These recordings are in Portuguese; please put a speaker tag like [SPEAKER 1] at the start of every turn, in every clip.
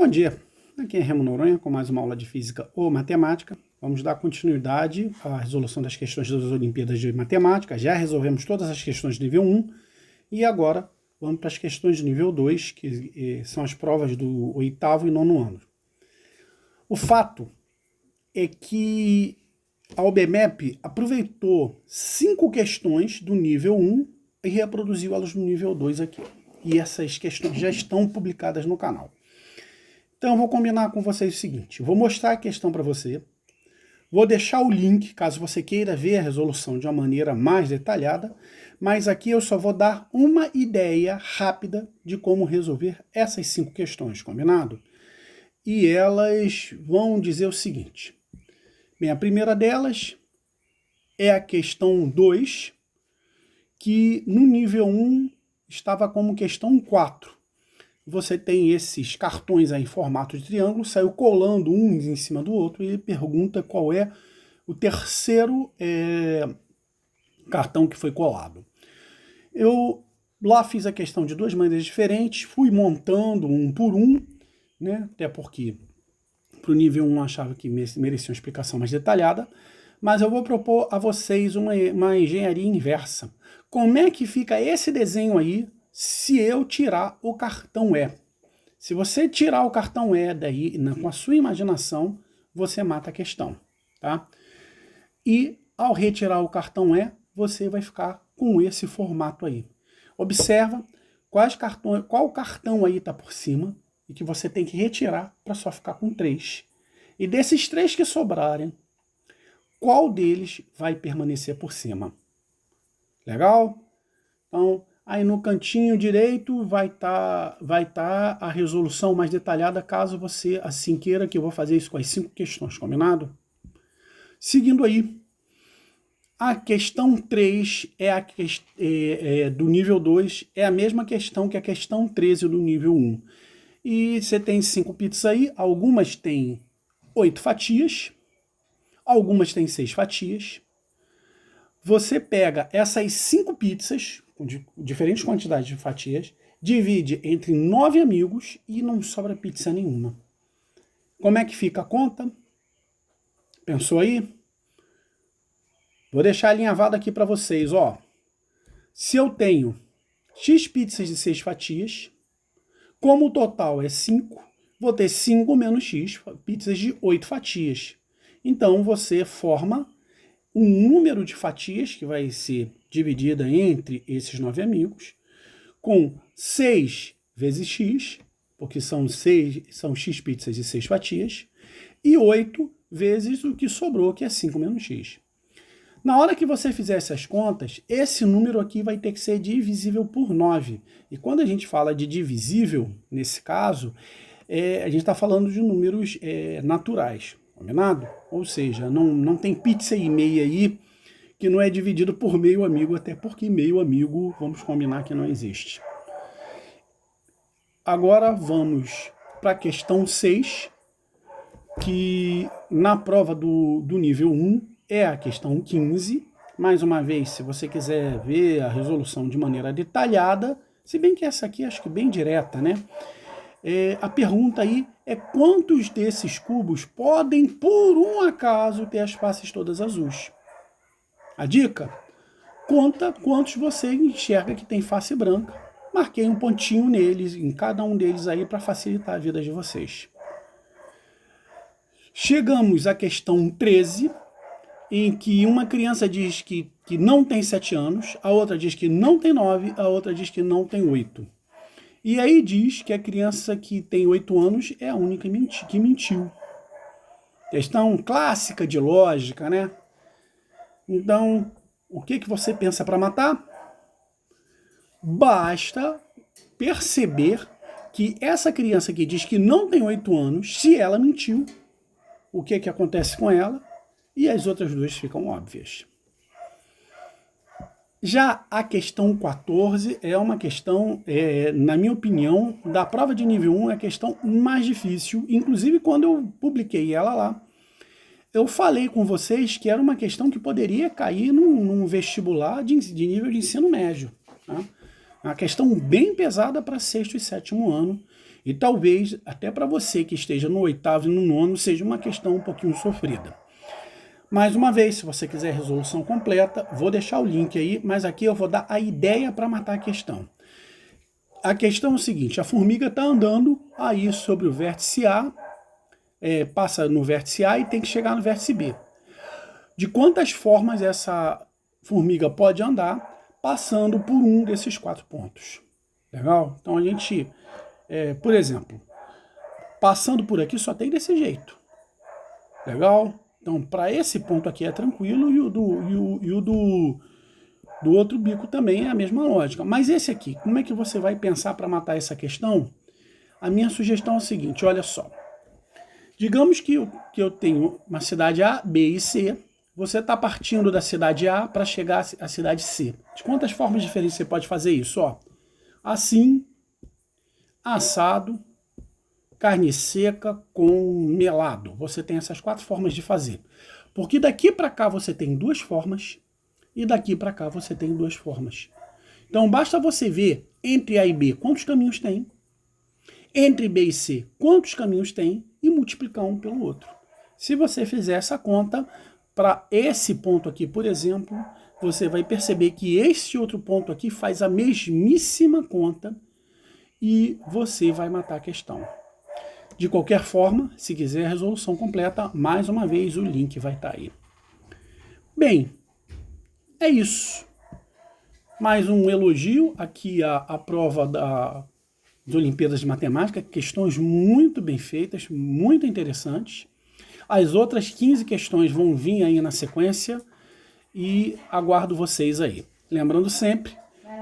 [SPEAKER 1] Bom dia, aqui é Remo Noronha com mais uma aula de Física ou Matemática. Vamos dar continuidade à resolução das questões das Olimpíadas de Matemática. Já resolvemos todas as questões de nível 1 e agora vamos para as questões de nível 2, que são as provas do 8º e 9º ano. O fato é que a OBMEP aproveitou 5 questões do nível 1 e reproduziu elas no nível 2 aqui. E essas questões já estão publicadas no canal. Então, eu vou combinar com vocês o seguinte, vou mostrar a questão para você, vou deixar o link, caso você queira ver a resolução de uma maneira mais detalhada, mas aqui eu só vou dar uma ideia rápida de como resolver essas 5 questões, combinado? E elas vão dizer o seguinte, bem, a primeira delas é a questão 2, que no nível 1 estava como questão 4. Você tem esses cartões aí em formato de triângulo, saiu colando uns em cima do outro e ele pergunta qual é o terceiro cartão que foi colado. Eu lá fiz a questão de 2 maneiras diferentes, fui montando um por um, né? Até porque para o nível 1 eu achava que merecia uma explicação mais detalhada, mas eu vou propor a vocês uma engenharia inversa. Como é que fica esse desenho aí se eu tirar o cartão E? Se você tirar o cartão E daí, com a sua imaginação, você mata a questão, tá? E ao retirar o cartão E, você vai ficar com esse formato aí. Observa qual cartão aí está por cima e que você tem que retirar para só ficar com 3. E desses 3 que sobrarem, qual deles vai permanecer por cima? Legal? Então, aí no cantinho direito vai tá a resolução mais detalhada, caso você assim queira, que eu vou fazer isso com as 5 questões, combinado? Seguindo aí, a questão 3 do nível 2, é a mesma questão que a questão 13 do nível 1. E você tem 5 pizzas aí, algumas têm 8 fatias, algumas têm 6 fatias. Você pega essas 5 pizzas, com diferentes quantidades de fatias, divide entre 9 amigos e não sobra pizza nenhuma. Como é que fica a conta? Pensou aí? Vou deixar alinhavado aqui para vocês, ó. Se eu tenho X pizzas de 6 fatias, como o total é 5, vou ter 5 menos X pizzas de 8 fatias. Então, você forma um número de fatias que vai ser dividida entre esses 9 amigos, com 6 vezes x, porque são x pizzas de 6 fatias, e 8 vezes o que sobrou, que é 5 menos x. Na hora que você fizer essas contas, esse número aqui vai ter que ser divisível por 9. E quando a gente fala de divisível, nesse caso, a gente está falando de números naturais, combinado? Ou seja, não tem pizza e meia aí que não é dividido por meio amigo, até porque meio amigo, vamos combinar que não existe. Agora vamos para a questão 6, que na prova do nível 1 é a questão 15. Mais uma vez, se você quiser ver a resolução de maneira detalhada, se bem que essa aqui acho que bem direta, né? A pergunta aí é quantos desses cubos podem, por um acaso, ter as faces todas azuis? A dica? Conta quantos você enxerga que tem face branca. Marquei um pontinho neles, em cada um deles aí, para facilitar a vida de vocês. Chegamos à questão 13, em que uma criança diz que não tem 7 anos, a outra diz que não tem 9, a outra diz que não tem 8. E aí diz que a criança que tem 8 anos é a única que mentiu. Questão clássica de lógica, né? Então, o que você pensa para matar? Basta perceber que essa criança que diz que não tem 8 anos, se ela mentiu, o que acontece com ela? E as outras duas ficam óbvias. Já a questão 14 é uma questão, na minha opinião, da prova de nível 1 é a questão mais difícil. Inclusive, quando eu publiquei ela lá, eu falei com vocês que era uma questão que poderia cair num vestibular de nível de ensino médio. Tá? É uma questão bem pesada para sexto e sétimo ano. E talvez até para você que esteja no oitavo e no nono seja uma questão um pouquinho sofrida. Mais uma vez, se você quiser resolução completa, vou deixar o link aí, mas aqui eu vou dar a ideia para matar a questão. A questão é o seguinte, a formiga está andando aí sobre o vértice A, passa no vértice A e tem que chegar no vértice B. De quantas formas essa formiga pode andar passando por um desses 4 pontos? Legal? Então a gente, por exemplo, passando por aqui só tem desse jeito. Legal? Então, para esse ponto aqui é tranquilo e o do outro bico também é a mesma lógica. Mas esse aqui, como é que você vai pensar para matar essa questão? A minha sugestão é o seguinte, olha só. Digamos que eu tenho uma cidade A, B e C. Você está partindo da cidade A para chegar à cidade C. De quantas formas diferentes você pode fazer isso? Ó, assim, assado, carne seca com melado. Você tem essas 4 formas de fazer. Porque daqui para cá você tem 2 formas e daqui para cá você tem 2 formas. Então basta você ver entre A e B quantos caminhos tem, entre B e C quantos caminhos tem e multiplicar um pelo outro. Se você fizer essa conta, para esse ponto aqui, por exemplo, você vai perceber que esse outro ponto aqui faz a mesmíssima conta e você vai matar a questão. De qualquer forma, se quiser a resolução completa, mais uma vez o link vai estar aí. Bem, é isso. Mais um elogio aqui à prova das Olimpíadas de Matemática, questões muito bem feitas, muito interessantes. As outras 15 questões vão vir aí na sequência e aguardo vocês aí. Lembrando sempre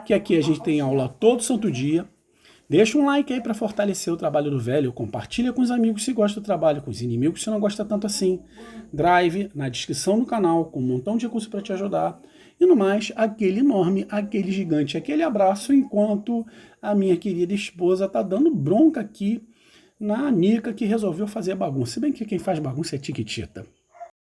[SPEAKER 1] que aqui a gente tem aula todo santo dia. Deixa um like aí para fortalecer o trabalho do velho, compartilha com os amigos se gosta do trabalho, com os inimigos se não gosta tanto assim. Drive na descrição do canal com um montão de recursos para te ajudar. E no mais, aquele enorme, aquele gigante, aquele abraço, enquanto a minha querida esposa tá dando bronca aqui na Nica que resolveu fazer bagunça. Se bem que quem faz bagunça é Tiquitita.